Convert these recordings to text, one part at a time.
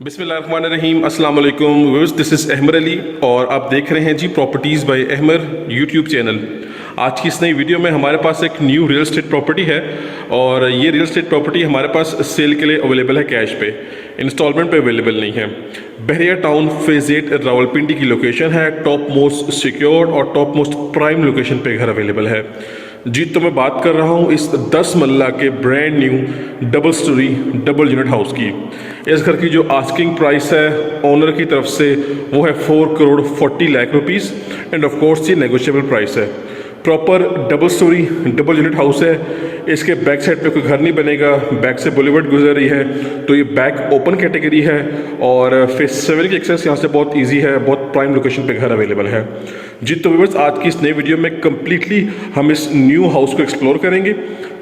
बिस्मिल्लाहिर्रहमानिर्रहीम, अस्सलाम वालेकुम viewers, this is Ahmar Ali और आप देख रहे हैं G properties by Ahmar YouTube channel. आज की इस नई वीडियो में हमारे पास एक न्यू रियल एस्टेट प्रॉपर्टी है और ये रियल एस्टेट प्रॉपर्टी हमारे पास सेल के लिए अवेलेबल है, कैश पे, इंस्टॉलमेंट पे अवेलेबल नहीं है। बहरिया टाउन फेज़ 8 रावलपिंडी की लोकेशन है, टॉप मोस्ट सिक्योर्ड और टॉप मोस्ट प्राइम लोकेशन पे घर अवेलेबल है जी। तो मैं बात कर रहा हूँ इस 10 मरला के brand new double storey double unit house की। इस घर की जो आस्किंग प्राइस है ओनर की तरफ से वो है 4 crore 40 lakh rupees end of course ये नेगोशिएबल प्राइस है। Proper double storey double unit house है। इसके बैक साइड पे कोई घर नहीं बनेगा, बैक से बुलेवर्ड गुजर रही है, तो ये बैक ओपन कैटेगरी है और फेस 7 की एक्सेस यहाँ से बहुत इजी है, बहुत प्राइम लोकेशन पे घर अवेलेबल है जी। तो व्यूअर्स, आज की इस नई वीडियो में कम्प्लीटली हम इस न्यू हाउस को एक्सप्लोर करेंगे।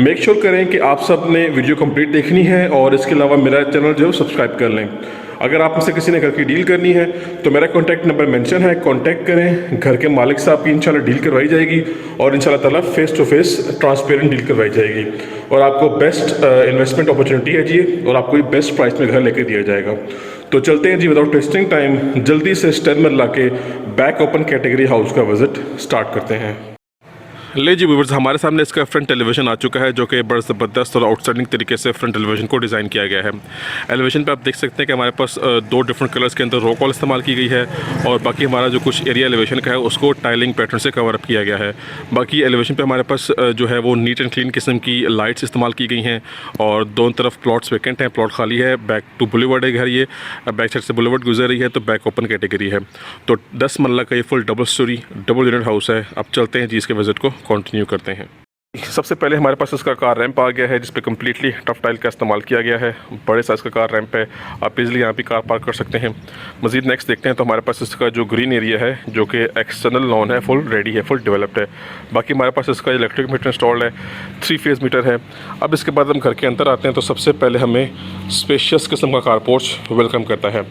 मेक श्योर करें कि आप सब ने वीडियो कंप्लीट देखनी है और इसके अलावा मेरा चैनल जो सब्सक्राइब कर लें। अगर आप मुझसे किसी ने घर की डील करनी है तो मेरा कॉन्टैक्ट नंबर मेंशन है, कॉन्टैक्ट करें। घर के मालिक से आपकी इंशाल्लाह डील करवाई जाएगी और इंशाल्लाह ताला face to face transparent deal करवाई जाएगी और आपको बेस्ट इन्वेस्टमेंट अपॉर्चुनिटी है जी, और आपको बेस्ट प्राइस में घर लेकर दिया जाएगा। तो चलते हैं जी विदाउट वेस्टिंग टाइम, जल्दी से 10 मरला के बैक ओपन कैटेगरी हाउस का विजिट स्टार्ट करते हैं। ले जी व्यूअर्स, हमारे सामने इसका फ्रंट एलिवेशन आ चुका है जो कि बड़ा ज़बरदस्त और आउटस्टैंडिंग तरीके से फ्रंट एलिवेशन को डिज़ाइन किया गया है। एलिवेशन पे आप देख सकते हैं कि हमारे पास दो डिफरेंट कलर्स के अंदर रॉक वॉल इस्तेमाल की गई है और बाकी हमारा जो कुछ एरिया एलिवेशन का है उसको टाइलिंग पैटर्न से कवर अप किया गया है। बाकी एलिवेशन पे हमारे पास जो है वो नीट एंड क्लीन किस्म की लाइट्स इस्तेमाल की गई हैं और दोनों तरफ प्लॉट्स वैकेंट हैं, प्लॉट खाली है। बैक टू बुलेवर्ड है घर, ये बैक साइड से बुलेवर्ड गुजर रही है, तो बैक ओपन कैटेगरी है। तो 10 मरला का ये full double storey double unit house है। अब चलते हैं जी इसके विजिट को कंटिन्यू करते हैं। सबसे पहले हमारे पास इसका कार रैंप आ गया है जिस पे कम्प्लीटली टफ टाइल का इस्तेमाल किया गया है। बड़े साइज़ का कार रैंप है, आप इजीली यहाँ भी कार पार्क कर सकते हैं। मज़ीद नेक्स्ट देखते हैं तो हमारे पास इसका जो ग्रीन एरिया है जो कि एक्सटर्नल लॉन है, फुल रेडी है, फुल डेवलप्ड है। बाकी हमारे पास इसका इलेक्ट्रिक मीटर इंस्टॉल्ड है, 3 फेज़ मीटर है। अब इसके बाद हम घर के अंदर आते हैं तो सबसे पहले हमें स्पेशियस किस्म का कार पोर्च वेलकम करता है।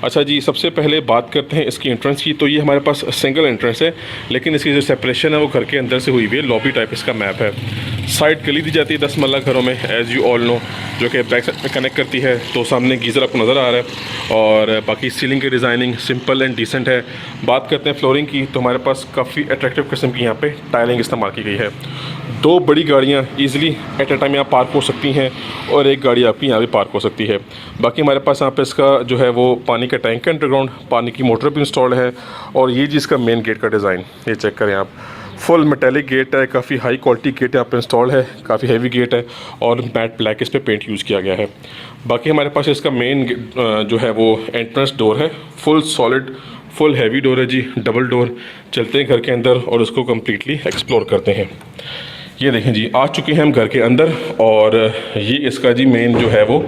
अच्छा जी, सबसे पहले बात करते हैं इसकी एंट्रेंस की। तो ये हमारे पास सिंगल एंट्रेंस है लेकिन इसकी जो सेपरेशन है वो घर के अंदर से हुई हुई है, लॉबी टाइप इसका मैप है। साइड गली दी जाती है 10 मरला घरों में, एज़ यू ऑल नो, जो कि बैक साइड में कनेक्ट करती है। तो सामने गीज़र आपको नज़र आ रहा है और बाकी सीलिंग की डिज़ाइनिंग सिंपल एंड डिसेंट है। बात करते हैं फ्लोरिंग की तो हमारे पास काफ़ी अट्रैक्टिव किस्म की यहाँ पे टाइलिंग इस्तेमाल की गई है। 2 बड़ी गाड़ियाँ ईजिली एट अ टाइम यहाँ पार्क हो सकती हैं और एक गाड़ी आपकी यहाँ भी पार्क हो सकती है। बाकी हमारे पास यहाँ पे इसका जो है वो पानी का टैंक है, अंडरग्राउंड पानी की मोटर भी इंस्टॉल्ड है। और ये जी इसका मेन गेट का डिज़ाइन, ये चेक करें आप, फुल मेटेलिक गेट है, काफ़ी हाई क्वालिटी गेट यहाँ पे इंस्टॉल्ड है, काफ़ी हैवी गेट है और मैट ब्लैक इस पे पेंट यूज़ किया गया है। बाकी हमारे पास इसका मेन जो है वो एंट्रेंस डोर है, full solid full heavy door है जी, डबल डोर। चलते हैं घर के अंदर और उसको कम्प्लीटली एक्सप्लोर करते हैं। ये देखें जी, आ चुके हैं हम घर के अंदर और ये इसका जी मेन जो है वो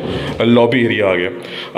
लॉबी एरिया आ गया।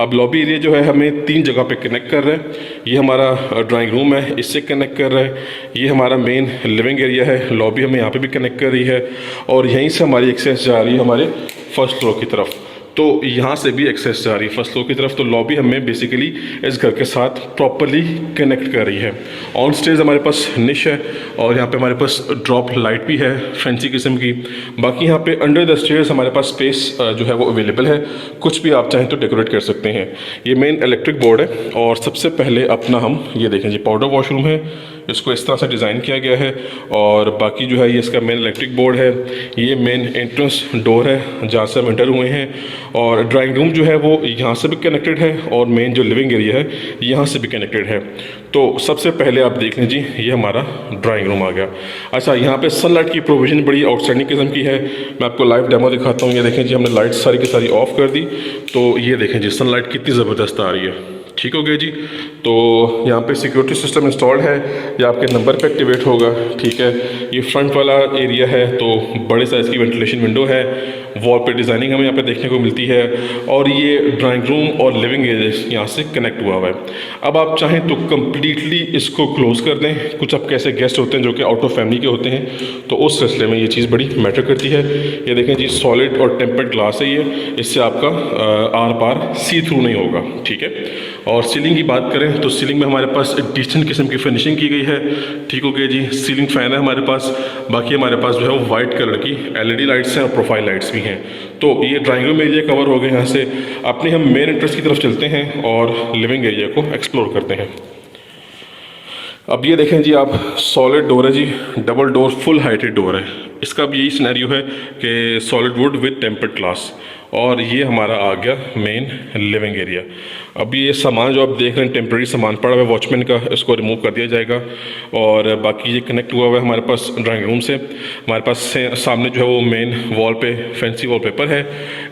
अब लॉबी एरिया जो है हमें 3 जगह पे कनेक्ट कर रहा है। ये हमारा ड्राइंग रूम है, इससे कनेक्ट कर रहा है। ये हमारा मेन लिविंग एरिया है, लॉबी हमें यहाँ पे भी कनेक्ट कर रही है और यहीं से हमारी एक्सेस जा रही है हमारे फर्स्ट फ्लोर की तरफ। तो यहाँ से भी एक्सेस जा रही है फर्स्ट फ्लोर की तरफ। तो लॉबी हमें बेसिकली इस घर के साथ प्रॉपरली कनेक्ट कर रही है। ऑन स्टेज हमारे पास निश है और यहाँ पे हमारे पास ड्रॉप लाइट भी है फैंसी किस्म की। बाकी यहाँ पे अंडर द स्टेयर्स हमारे पास स्पेस जो है वो अवेलेबल है, कुछ भी आप चाहें तो डेकोरेट कर सकते हैं। ये मेन इलेक्ट्रिक बोर्ड है और सबसे पहले अपना हम ये देखें जी, पाउडर वॉशरूम है, इसको इस तरह से डिज़ाइन किया गया है। और बाकी जो है ये इसका मेन इलेक्ट्रिक बोर्ड है। ये मेन एंट्रेंस डोर है जहाँ से हम एंटर हुए हैं और ड्राइंग रूम जो है वो यहाँ से भी कनेक्टेड है और मेन जो लिविंग एरिया है यहाँ से भी कनेक्टेड है। तो सबसे पहले आप देख लें जी, ये हमारा ड्राइंग रूम आ गया। अच्छा, यहाँ पे सनलाइट की प्रोविज़न बड़ी आउटस्टैंडिंग किस्म की है। मैं आपको लाइव डेमो दिखाता हूँ। ये देखें जी, हमने लाइट सारी की सारी ऑफ़ कर दी तो ये देखें जी सनलाइट कितनी ज़बरदस्त आ रही है। ठीक हो गया जी। तो यहाँ पे सिक्योरिटी सिस्टम इंस्टॉल्ड है, ये आपके नंबर पे एक्टिवेट होगा। ठीक है, ये फ्रंट वाला एरिया है तो बड़े साइज़ की वेंटिलेशन विंडो है, वॉल पे डिज़ाइनिंग हमें यहाँ पे देखने को मिलती है और ये ड्राइंग रूम और लिविंग एरिया यहाँ से कनेक्ट हुआ हुआ है। अब आप चाहें तो कम्प्लीटली इसको क्लोज कर दें। कुछ आपके ऐसे गेस्ट होते हैं जो कि आउट ऑफ फैमिली के होते हैं, तो उस सिलसिले में ये चीज़ बड़ी मैटर करती है। ये देखें जी, सॉलिड और टेम्पर्ड ग्लास है ये, इससे आपका आर पार सी थ्रू नहीं होगा। ठीक है, और सीलिंग की बात करें तो सीलिंग में हमारे पास एक डिसेंट किस्म की फिनिशिंग की गई है। ठीक हो गया जी। सीलिंग फ़ैन है हमारे पास, बाकी हमारे पास जो है वो वाइट कलर की LED लाइट्स हैं और प्रोफाइल लाइट्स भी हैं। तो ये ड्राइंग रूम एरिया कवर हो गए। यहाँ से अपने हम मेन एंट्रेंस की तरफ चलते हैं और लिविंग एरिया को एक्सप्लोर करते हैं। अब ये देखें जी आप, सॉलिड डोर है जी, double door full heighted door है। इसका भी यही सिनेरियो है कि solid wood with tempered glass. और ये हमारा आ गया मेन लिविंग एरिया। अब ये सामान जो आप देख रहे हैं टेम्प्रेरी सामान पड़ा हुआ है वॉचमैन का, इसको रिमूव कर दिया जाएगा। और बाकी ये कनेक्ट हुआ हुआ है हमारे पास ड्राइंग रूम से। हमारे पास सामने जो है वो मेन वॉल पे फैंसी वॉलपेपर है।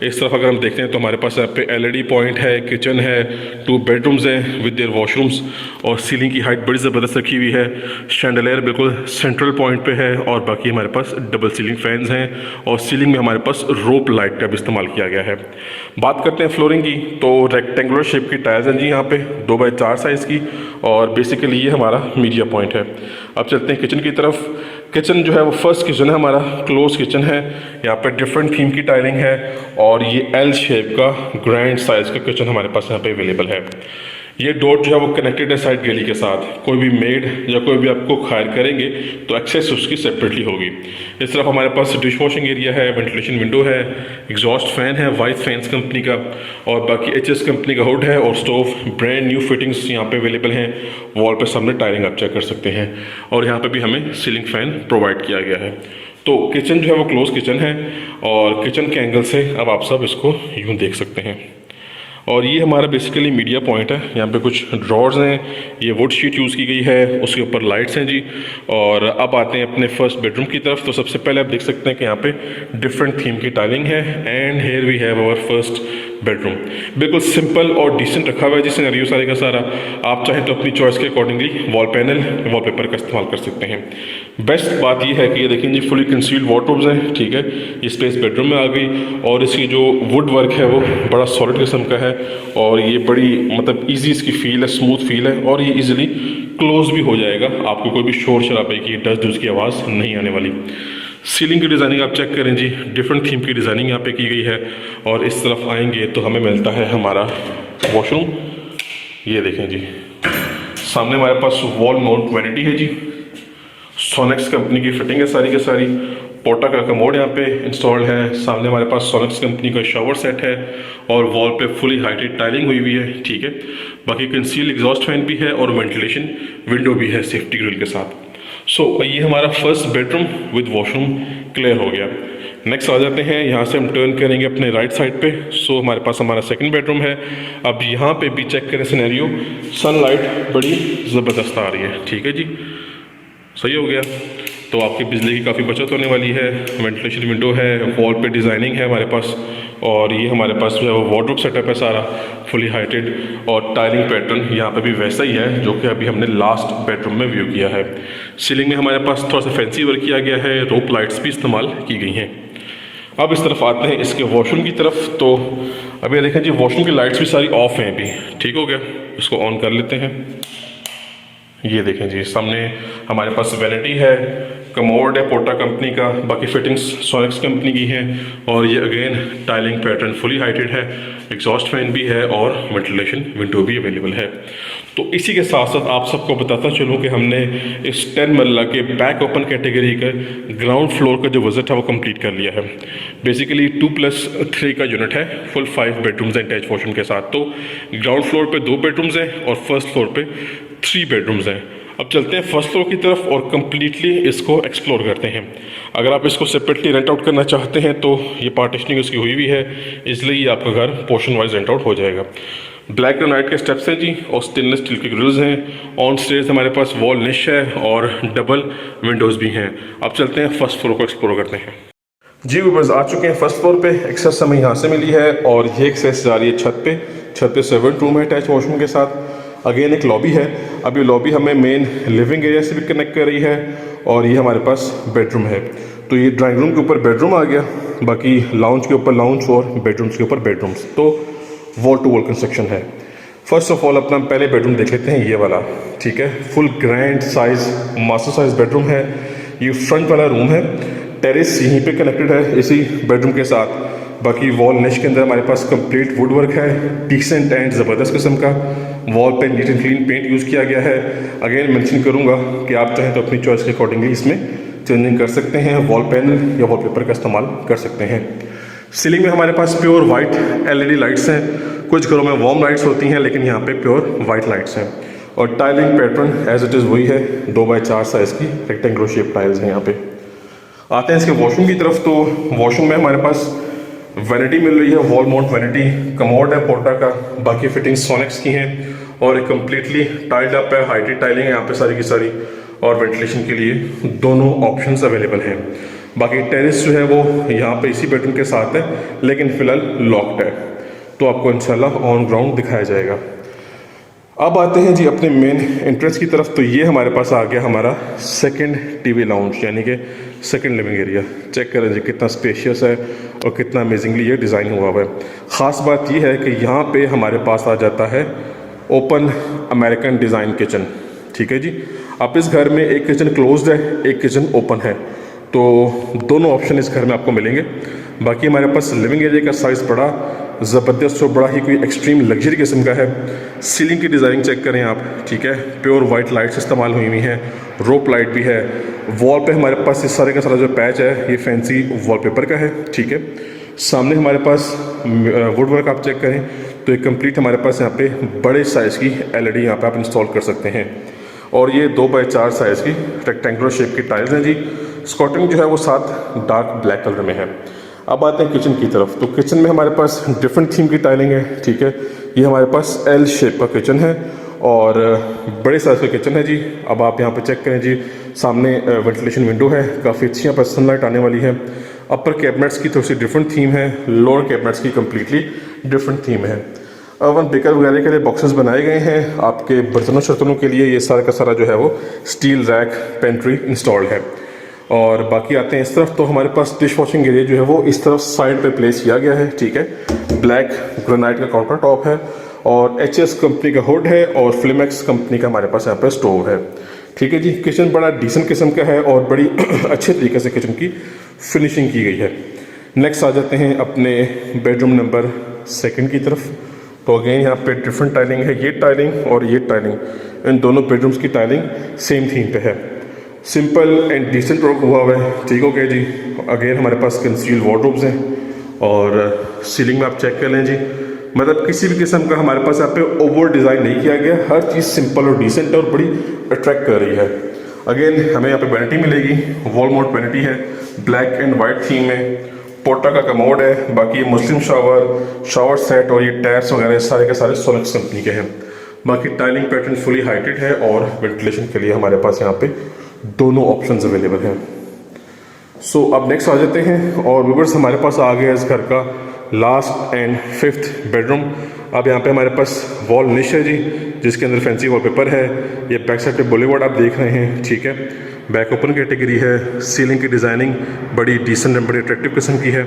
इस तरफ अगर हम देखते हैं तो हमारे पास यहाँ पे LED पॉइंट है, किचन है, 2 बेडरूम्स हैं विद देयर वॉशरूम्स। और सीलिंग की हाइट बड़ी ज़बरदस्त रखी हुई है। शैंडलियर बिल्कुल सेंट्रल पॉइंट पे है। और बाकी हमारे पास डबल सीलिंग फैंस हैं और सीलिंग में हमारे पास रोप लाइट का भी इस्तेमाल किया गया है। बात करते हैं फ्लोरिंग की, तो रेक्टेंगुलर शेप की टाइल्स हैं जी यहाँ पे 2x4 साइज़ की। और बेसिकली ये हमारा मीडिया पॉइंट है। अब चलते हैं किचन की तरफ। किचन जो है वो फर्स्ट किचन है हमारा, क्लोज किचन है। यहाँ पे डिफरेंट थीम की टाइलिंग है और ये L शेप का ग्रैंड साइज़ का किचन हमारे पास यहाँ पे अवेलेबल है। ये डोर जो है वो कनेक्टेड है साइड गैली के साथ। कोई भी मेड या कोई भी आपको हायर करेंगे तो एक्सेस उसकी सेपरेटली होगी। इस तरफ हमारे पास डिश वॉशिंग एरिया है, वेंटिलेशन विंडो है, एग्जॉस्ट फैन है वाइस फैंस कंपनी का। और बाकी HS कंपनी का हुड है और स्टोव ब्रांड न्यू फिटिंग्स यहाँ पे अवेलेबल हैं। वॉल पे सामने टायरिंग आप चेक कर सकते हैं। और यहाँ पे भी हमें सीलिंग फैन प्रोवाइड किया गया है। तो किचन जो है वो क्लोज किचन है और किचन के एंगल से अब आप सब इसको यूँ देख सकते हैं। और ये हमारा बेसिकली मीडिया पॉइंट है। यहाँ पे कुछ ड्रॉर्स हैं, ये वुड शीट यूज़ की गई है, उसके ऊपर लाइट्स हैं जी। और अब आते हैं अपने फर्स्ट बेडरूम की तरफ। तो सबसे पहले आप देख सकते हैं कि यहाँ पे डिफरेंट थीम की टाइलिंग है। And here we have our first bedroom. बिल्कुल सिंपल और डिसेंट रखा हुआ है जी सिनेरियो सारे का सारा। आप चाहें तो अपनी चॉइस के अकॉर्डिंगली वॉल पैनल वॉलपेपर का इस्तेमाल कर सकते हैं। बेस्ट बात यह है कि ये देखें जी फुली कंसील्ड वार्डरोब्स हैं। ठीक है, ये स्पेस बेडरूम में आ गई और इसकी जो वुड वर्क है वो बड़ा सॉलिड किस्म का है। और ये बड़ी मतलब ईजी इसकी फील है, स्मूथ फील है और ये ईजिली क्लोज भी हो जाएगा। आपको कोई भी शोर शराबे की डस्ट डस्ट की आवाज़ नहीं आने वाली। सीलिंग की डिज़ाइनिंग आप चेक करें जी, डिफरेंट थीम की डिज़ाइनिंग यहाँ पे की गई है। और इस तरफ आएंगे तो हमें मिलता है हमारा वॉशरूम। ये देखें जी, सामने हमारे पास वॉल माउंट वैनिटी है जी, सोनेक्स कंपनी की फिटिंग है सारी की सारी। पोटा का कमोड यहाँ पे इंस्टॉल्ड है। सामने हमारे पास सोनेक्स कंपनी का शावर सेट है और वॉल पे फुली हाइटेड टाइलिंग हुई हुई है। ठीक है, बाकी कंसील एग्जॉस्ट फैन भी है और वेंटिलेशन विंडो भी है सेफ्टी ग्रिल के साथ। सो ये हमारा first bedroom with washroom clear हो गया। नेक्स्ट आ जाते हैं, यहाँ से हम टर्न करेंगे अपने राइट साइड पे। सो हमारे पास हमारा सेकंड बेडरूम है। अब यहाँ पे भी चेक करें सिनेरियो, सनलाइट बड़ी ज़बरदस्त आ रही है। ठीक है जी, सही हो गया। तो आपकी बिजली की काफ़ी बचत होने वाली है। वेंटिलेशन विंडो है, वॉल पे डिज़ाइनिंग है हमारे पास। और ये हमारे पास जो है वो वार्डरोब सेटअप है सारा फुली हाइटेड। और टाइलिंग पैटर्न यहाँ पे भी वैसा ही है जो कि अभी हमने लास्ट बेडरूम में व्यू किया है। सीलिंग में हमारे पास थोड़ा सा फैंसी वर्क किया गया है, रोप लाइट्स भी इस्तेमाल की गई हैं। अब इस तरफ आते हैं इसके वॉशरूम की तरफ। तो अभी देखें जी वॉशरूम की लाइट्स भी सारी ऑफ हैं अभी। ठीक हो गया, इसको ऑन कर लेते हैं। ये देखें जी, सामने हमारे पास वैनिटी है, कमोड है पोटा कंपनी का, बाकी फिटिंग्स सोनेक्स कंपनी की हैं। और ये again tiling pattern fully heighted है, एग्जॉस्ट फैन भी है और वेंटिलेशन विंडो भी अवेलेबल है। तो इसी के साथ साथ आप सबको बताता चलूँ कि हमने इस 10 मरला के बैक ओपन कैटेगरी का ग्राउंड फ्लोर का जो विजिट है वो कंप्लीट कर लिया है। बेसिकली 2+3 का यूनिट है, फुल 5 बेडरूम्स हैं अटैच वॉशरूम के साथ। तो ग्राउंड फ्लोर पे 2 बेडरूम्स हैं और फर्स्ट फ्लोर पे 3 बेडरूम्स हैं। अब चलते हैं फर्स्ट फ्लोर की तरफ और कम्प्लीटली इसको एक्सप्लोर करते हैं। अगर आप इसको सेपरेटली रेंट आउट करना चाहते हैं तो ये पार्टीशनिंग उसकी हुई हुई है, इसलिए आपका घर पोर्शन वाइज रेंट आउट हो जाएगा। ब्लैक ग्रेनाइट के स्टेप्स हैं जी और स्टेनलेस स्टील के ग्रिल्स हैं। ऑन स्टेज हमारे पास वॉल निश है और डबल विंडोज़ भी हैं। अब चलते हैं फर्स्ट फ्लोर को एक्सप्लोर करते हैं। जी बस आ चुके हैं फर्स्ट फ्लोर पे। एक्सेस हमें यहाँ से मिली है और ये एक्सेस जा रही है छत पे 7 रूम है अटैच वॉशरूम के साथ। अगेन एक लॉबी है। अब ये लॉबी हमें मेन लिविंग एरिया से भी कनेक्ट कर रही है और ये हमारे पास बेडरूम है। तो ये ड्राइंग रूम के ऊपर बेडरूम आ गया, बाकी लाउंज के ऊपर लाउंज और बेडरूम्स के ऊपर बेडरूम्स। तो वॉल टू वॉल कंस्ट्रक्शन है। फर्स्ट ऑफ ऑल अपना पहले बेडरूम देख लेते हैं, ये वाला। ठीक है, full grand size master size bedroom है। ये फ्रंट वाला रूम है, टेरेस यहीं पे कनेक्टेड है इसी बेडरूम के साथ। बाकी वॉल निश के अंदर हमारे पास कंप्लीट वुड वर्क है, डिसेंट एंड ज़बरदस्त किस्म का। वॉल पे neat and clean paint use किया गया है। अगेन मेंशन करूँगा कि आप चाहें तो अपनी चॉइस के अकॉर्डिंगली इसमें चेंजिंग कर सकते हैं, वॉल पैनल या वॉलपेपर का इस्तेमाल कर सकते हैं। सीलिंग में हमारे पास प्योर वाइट LED लाइट्स हैं। कुछ घरों में वार्म लाइट्स होती हैं, लेकिन यहाँ पे प्योर वाइट लाइट्स हैं। और tiling pattern as it is वही है, 2x4 साइज़ की रेक्टेंगुलर शेप टाइल्स हैं यहाँ पे। आते हैं इसके वॉशरूम की तरफ। तो वॉशरूम में हमारे पास वैनिटी मिल रही है, वॉल माउंट वैनिटी, कमोड है पोर्टा का, बाकी फिटिंग सोनेक्स की हैं और एक कम्प्लीटली टाइल्ड अप है, हाइटेड टाइलिंग है यहाँ पे सारी की सारी। और वेंटिलेशन के लिए दोनों ऑप्शंस अवेलेबल हैं। बाकी टेरेस जो है वो यहाँ पे इसी बेडरूम के साथ है, लेकिन फ़िलहाल लॉक्ड है, तो आपको इंशाल्लाह ऑन ग्राउंड दिखाया जाएगा। अब आते हैं जी अपने मेन एंट्रेंस की तरफ। तो ये हमारे पास आ गया हमारा सेकंड टीवी लाउंज, यानी कि सेकंड लिविंग एरिया। चेक करें जी कितना स्पेशियस है और कितना अमेजिंगली ये डिज़ाइन हुआ हुआ है। ख़ास बात ये है कि यहाँ पे हमारे पास आ जाता है ओपन अमेरिकन डिज़ाइन किचन। ठीक है जी, अब इस घर में एक किचन क्लोज्ड है, एक किचन ओपन है, तो दोनों ऑप्शन इस घर में आपको मिलेंगे। बाकी हमारे पास लिविंग एरिया का साइज़ बड़ा ज़बरदस्त और बड़ा ही कोई एक्सट्रीम लग्जरी किस्म का है। सीलिंग की डिज़ाइनिंग चेक करें आप, ठीक है, प्योर वाइट लाइट्स इस्तेमाल हुई हुई हैं, रोप लाइट भी है। वॉल पे हमारे पास इस सारे का सारा जो पैच है ये फैंसी वॉलपेपर का है। ठीक है, सामने हमारे पास वुड वर्क आप चेक करें तो एक कंप्लीट हमारे पास यहाँ पे बड़े साइज़ की LED यहाँ पे आप इंस्टॉल कर सकते हैं। और ये 2x4 साइज़ की रेक्टेंगुलर शेप की टाइल्स हैं जी। स्कॉटिंग जो है वो साथ डार्क ब्लैक कलर में है। अब आते हैं किचन की तरफ। तो किचन में हमारे पास डिफरेंट थीम की टाइलिंग है। ठीक है, ये हमारे पास L शेप का किचन है और बड़े साइज़ का किचन है जी। अब आप यहाँ पे चेक करें जी, सामने वेंटिलेशन विंडो है, काफ़ी अच्छी यहाँ पर सनलाइट आने वाली है। अपर कैबिनेट्स की थोड़ी सी डिफरेंट थीम है, लोअर कैबिनेट्स की कम्प्लीटली डिफरेंट थीम है। ओवन बेकर वगैरह के लिए बॉक्सेस बनाए गए हैं। आपके बर्तनों शर्तनों के लिए ये सारा का सारा जो है वो स्टील रैक पेंट्री इंस्टॉल्ड है। और बाकी आते हैं इस तरफ। तो हमारे पास डिश वॉशिंग एरिया जो है वो इस तरफ साइड पे प्लेस किया गया है। ठीक है, ब्लैक ग्रेनाइट का काउंटर टॉप है और HS कंपनी का हुड है और फ्लिमेक्स कंपनी का हमारे पास यहाँ पे स्टोव है। ठीक है जी, किचन बड़ा डिसेंट किस्म का है और बड़ी अच्छे तरीके से किचन की फिनिशिंग की गई है। नेक्स्ट आ जाते हैं अपने बेडरूम नंबर 2 की तरफ। तो अगेन यहाँ पे डिफरेंट टाइलिंग है, ये टाइलिंग और ये टाइलिंग, इन दोनों बेडरूम्स की टाइलिंग सेम थीम पे है। सिंपल एंड डिसेंट वर्क हुआ हुआ है। ठीक हो गया जी। अगेन हमारे पास कंसील वार्डरोब्स हैं और सीलिंग में आप चेक कर लें जी, मतलब किसी भी किस्म का हमारे पास यहाँ पे ओवर डिज़ाइन नहीं किया गया, हर चीज़ सिंपल और डिसेंट और बड़ी अट्रैक्ट कर रही है। अगेन हमें यहाँ पे वैनिटी मिलेगी, वॉल माउंट वैनिटी है, ब्लैक एंड वाइट थीम में, पोर्टा का कमोड है। बाकी ये मुस्लिम शावर सेट और ये टैप्स वगैरह सारे के सारे सोनेक्स कंपनी के हैं। बाकी टाइलिंग पैटर्न फुली हाइटेड है और वेंटिलेशन के लिए हमारे पास यहाँ पे दोनों ऑप्शंस अवेलेबल हैं। सो अब नेक्स्ट आ जाते हैं और व्यूअर्स हमारे पास आ गया इस घर का लास्ट एंड 5th बेडरूम। अब यहाँ पे हमारे पास वॉल निश है जी, जिसके अंदर फैंसी वॉलपेपर है। ये बैक साइड पे बॉलीवुड आप देख रहे हैं। ठीक है, बैक ओपन कैटेगरी है। सीलिंग की डिज़ाइनिंग बड़ी डिसेंट एंड बड़ी अट्रैक्टिव किस्म की है।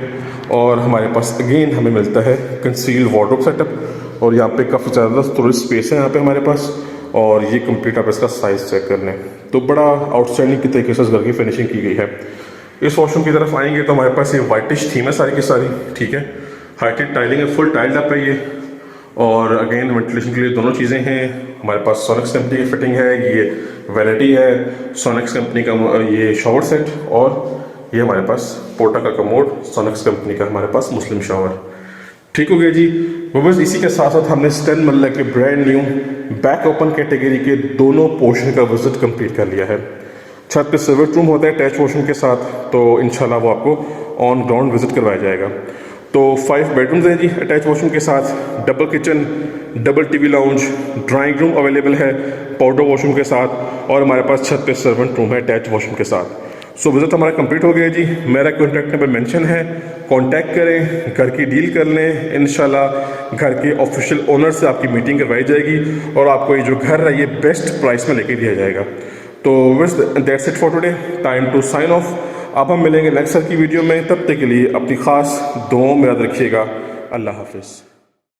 और हमारे पास अगेन हमें मिलता है कंसील वार्डरोब सेटअप और यहाँ पे काफ़ी ज़्यादा स्टोरेज स्पेस है यहाँ पे हमारे पास। और ये कंप्लीट आप इसका साइज़ चेक कर लें तो बड़ा आउटस्टैंडिंग की तरीके से इस घर की फिनिशिंग की गई है। इस वॉशरूम की तरफ आएंगे तो हमारे पास ये वाइटिश थीम है सारी की सारी। ठीक है, हाइटेड टाइलिंग है, फुल टाइल्ड अप है ये। और अगेन वेंटिलेशन के लिए दोनों चीज़ें हैं। हमारे पास सोनेक्स कंपनी की फिटिंग है, ये वैनिटी है, सोनेक्स कंपनी का ये शावर सेट और ये हमारे पास पोर्टा का कमोड, सोनेक्स कंपनी का हमारे पास मुस्लिम शावर। ठीक हो गया जी। वो बस इसी के साथ साथ हमने 10 मरला के brand new back open category के दोनों पोर्शन का विजिट कंप्लीट कर लिया है। छत पे सर्वेंट रूम होता है अटैच वॉशरूम के साथ, तो इंशाल्लाह वो आपको ऑन ग्राउंड विजिट करवाया जाएगा। तो 5 बेडरूम्स हैं जी अटैच वॉशरूम के साथ, double kitchen, double TV lounge, drawing room available है पाउडर वॉशरूम के साथ और हमारे पास छत पे सर्वेंट रूम है अटैच वॉशरूम के साथ। सो विजिट हमारा कंप्लीट हो गया जी। मेरा कॉन्टैक्ट नंबर मेंशन है, कांटेक्ट करें, घर की डील कर लें। इंशाल्लाह घर के ऑफिशियल ओनर से आपकी मीटिंग करवाई जाएगी और आपको ये जो घर है ये बेस्ट प्राइस में लेके दिया जाएगा। तो that's it for today, time to sign off. अब हम मिलेंगे नेक्स्ट सर की वीडियो में, तब तक के लिए अपनी खास दुआओं में याद रखिएगा। अल्लाह हाफिज़।